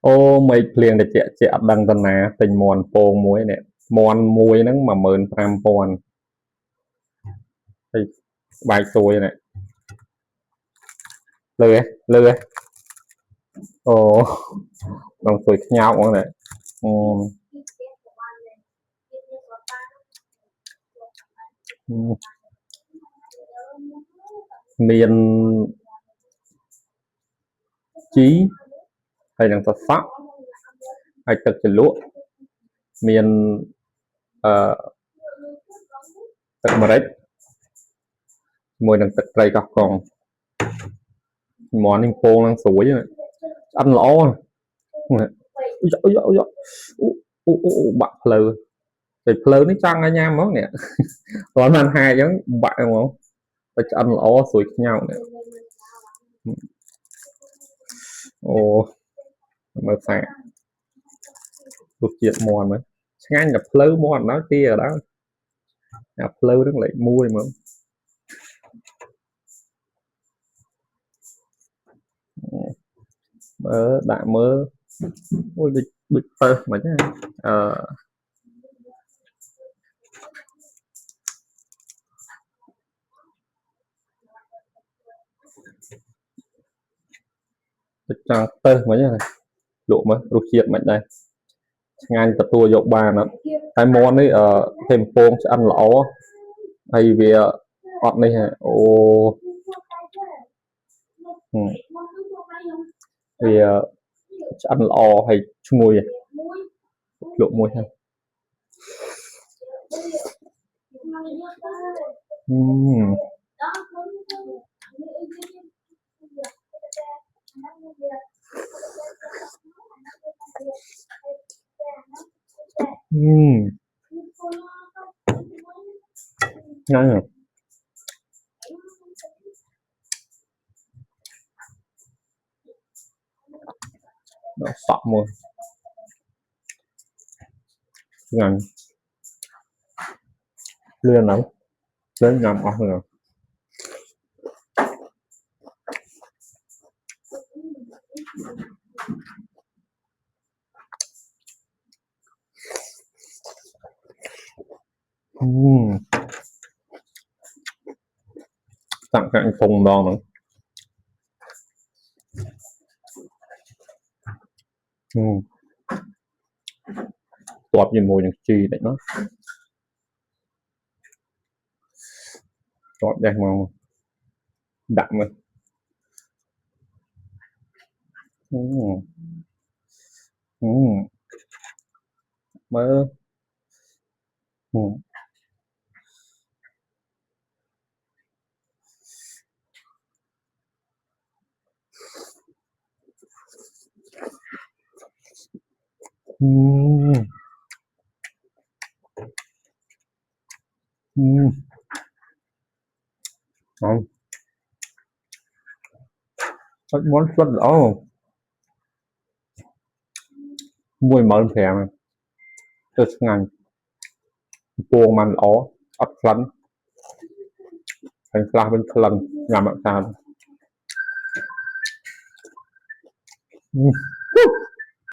ô mấy liền để chị đăng tân nè tình mòn pô muối nè mòn muối nó mà mờn pram pòn thì bài tôi này lười ồ đồng tuổi nhau cũng này ừ. Ừ. Miền chí hay là sắp sắc hay thật chỉ lúa miền thật mà đấy mùi đằng thật cây cọc còn món anh khô đang sủi này ăn lỗ này bạn lừ thì lừ nó chăng anh em món nè còn ăn hai giống bạn không phải ăn lỗ sủi nhau nè ồ mà phải thuộc diện mòn mà ngay nhập lư mòn nó kia ở đó nhập lư nó lại mui mà mơ đã mơ ôi bịch tơ mà chứ cho tơ mà chứ độ mà thuộc diện mạnh đây ngay tập tua dọc ba nó hai món ấy ở thêm phong sẽ ăn lẩu hay vì họ này ô ừ. Vì sẽ ăn lẩu hay chung mùi lộ mùi ha ngon rồi nó sọ mùi ngon lên lắm lên nằm ở rồi tặng cái phùng đòn nữa toạp gì mùi chi đấy nó toạp đây màu đậm rồi mơ ngon món rất rõ mùi mỡ thèm rất ngon buông man lỏ ấp lánh thành pha bên lần làm sao